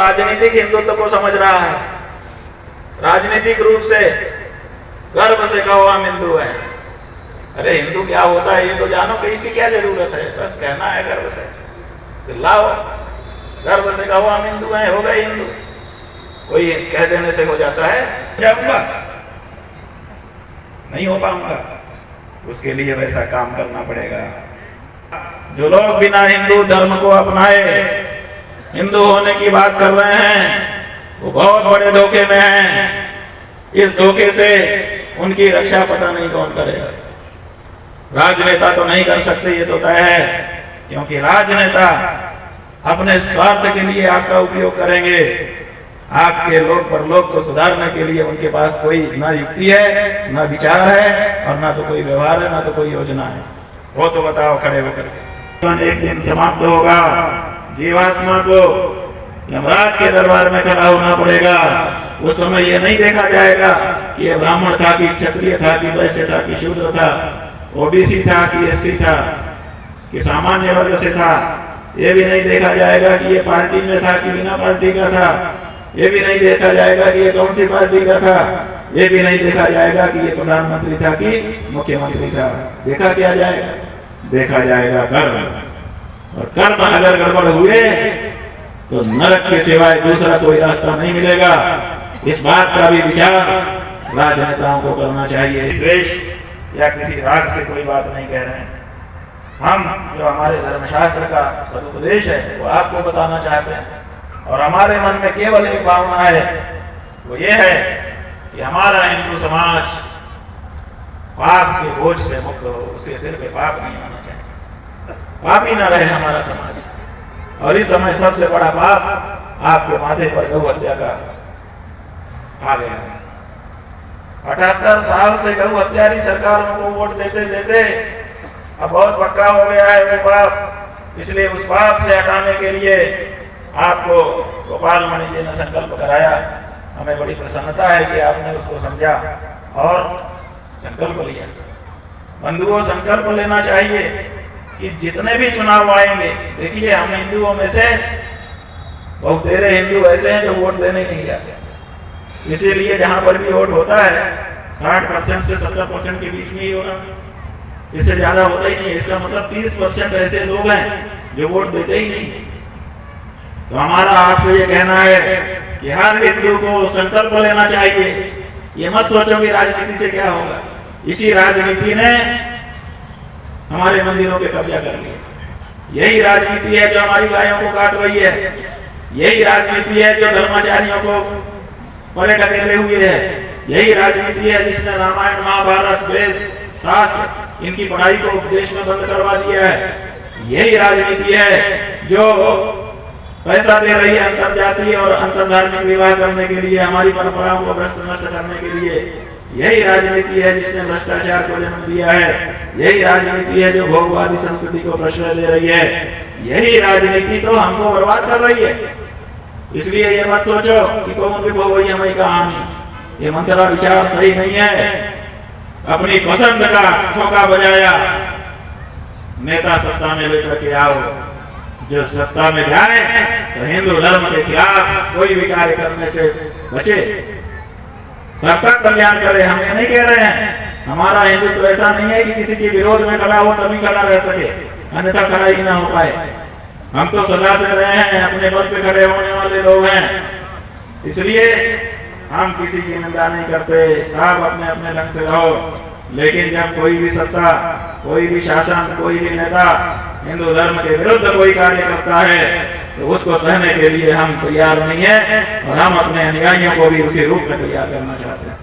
राजनीतिक हिंदुत्व को समझ रहा है, राजनीतिक रूप से गर्व से कहो हम हिंदू हैं। अरे हिंदू क्या होता है ये तो जानो कि इसकी क्या जरूरत है, बस कहना है गर्व से, चिल्लाओ गर्व से कहो हम हिंदू हैं, हो गए हिंदू। कोई कह देने से हो जाता है? जाऊंगा नहीं हो पाऊंगा, उसके लिए वैसा काम करना पड़ेगा। जो लोग बिना हिंदू धर्म को अपनाए हिंदू होने की बात कर रहे हैं वो बहुत बड़े धोखे में हैं। इस धोखे से उनकी रक्षा पता नहीं कौन करेगा। राजनेता तो नहीं कर सकते, ये तो तय है, क्योंकि राजनेता अपने स्वार्थ के लिए आपका उपयोग करेंगे। आपके लोग परलोक को सुधारने के लिए उनके पास कोई ना युक्ति है, ना विचार है, और ना तो कोई व्यवहार है, ना तो कोई योजना है। वो तो बताओ खड़े होकर। एक दिन समाप्त होगा, जीवात्मा को यमराज के दरबार में खड़ा होना पड़ेगा। उस समय ये नहीं देखा जाएगा कि ये ब्राह्मण था कि क्षत्रिय था कि वैश्य था कि शूद्र था, ओबीसी था कि एससी था कि सामान्य वर्ग से था। ये भी नहीं देखा जाएगा कि ये पार्टी में था कि बिना पार्टी का था। ये भी नहीं देखा जाएगा कि ये कौन सी पार्टी का था। ये भी नहीं देखा जाएगा कि ये प्रधानमंत्री था कि मुख्यमंत्री था। देखा क्या जाएगा? देखा जाएगा कर्म। और कर्म अगर गड़बड़ हुए तो नरक के सिवाय दूसरा कोई रास्ता नहीं मिलेगा। इस बात का भी विचार राजनेताओं को करना चाहिए। द्वेष या किसी राग से कोई बात नहीं कह रहे हैं। हम जो हमारे धर्मशास्त्र का सदुपदेश है वो आपको बताना चाहते हैं, और हमारे मन में केवल एक भावना है, वो ये है कि हमारा हिंदू समाज पाप के बोझ से मुक्त हो, उसके सिर पे पाप नहीं आना चाहिए, पाप ही ना रहे हमारा समाज। और इस समय सबसे बड़ा पाप आपके माथे पर गौ हत्या का आ गया है। 78 साल से गौ हत्यारी सरकारों को वोट देते देते अब बहुत पक्का हो गया है वो पाप। इसलिए उस पाप से हटाने के लिए आपको गोपाल मणि जी ने संकल्प कराया। हमें बड़ी प्रसन्नता है कि आपने उसको समझा और संकल्प लिया। बंधुओं, संकल्प लेना चाहिए कि जितने भी चुनाव आएंगे, देखिए हम हिंदुओं में से बहुत तेरे हिंदू ऐसे हैं जो वोट देने ही नहीं जाते। इसीलिए जहां पर भी वोट होता है 60% से 70% के बीच में ही होगा, इससे ज्यादा होता ही नहीं। इसका मतलब 30% ऐसे लोग हैं जो वोट देते ही नहीं। तो हमारा आपसे ये कहना है कि हर हिंदू को संकल्प लेना चाहिए। ये मत सोचो कि राजनीति से क्या होगा। इसी राजनीति ने हमारे मंदिरों पे कब्जा कर लिया। यही राजनीति है जो हमारी गायों को काट रही है। यही राजनीति है जो धर्माचार्यों को परे ढकेले हुए है। यही राजनीति है जिसने रामायण, महाभारत, वेद, शास्त्र इनकी पढ़ाई को देश में बंद करवा दिया है। यही राजनीति है जो पैसा दे रही है अंतरजातीय और अंतरधार्मिक विवाह करने के लिए, हमारी परंपराओं को भ्रष्ट नष्ट करने के लिए। यही राजनीति है जिसने भ्रष्टाचार को जन्म दिया है। यही राजनीति है जो भोगवादी संस्कृति को प्रश्रय दे रही है। यही राजनीति तो हमको बर्बाद कर रही है। इसलिए ये मत सोचो कि कौन भी भोग हमें कहानी, ये मंत्रा विचार सही नहीं है। अपनी पसंद का ठोका बजाया नेता सत्ता में लेकर के आओ, जो सत्ता में जाए तो हिंदू धर्म के खिलाफ कोई भी कार्य करने से बचे, सबका कल्याण करे। हम ये नहीं कह रहे हैं, हमारा हिंदुत्व ऐसा नहीं है कि किसी के विरोध में खड़ा हो तभी खड़ा रह सके, अन्यथा खड़ा ही ना हो पाए। हम तो सदा से रहे हैं, अपने पद पे खड़े होने वाले लोग हैं। इसलिए हम किसी की निंदा नहीं करते, सब अपने अपने ढंग से रहो। लेकिन जब कोई भी सत्ता, कोई भी शासन, कोई भी नेता हिंदू धर्म के विरुद्ध कोई कार्य करता है तो उसको सहने के लिए हम तैयार नहीं है, और हम अपने अनुयायियों को भी उसी रूप में तैयार करना चाहते हैं।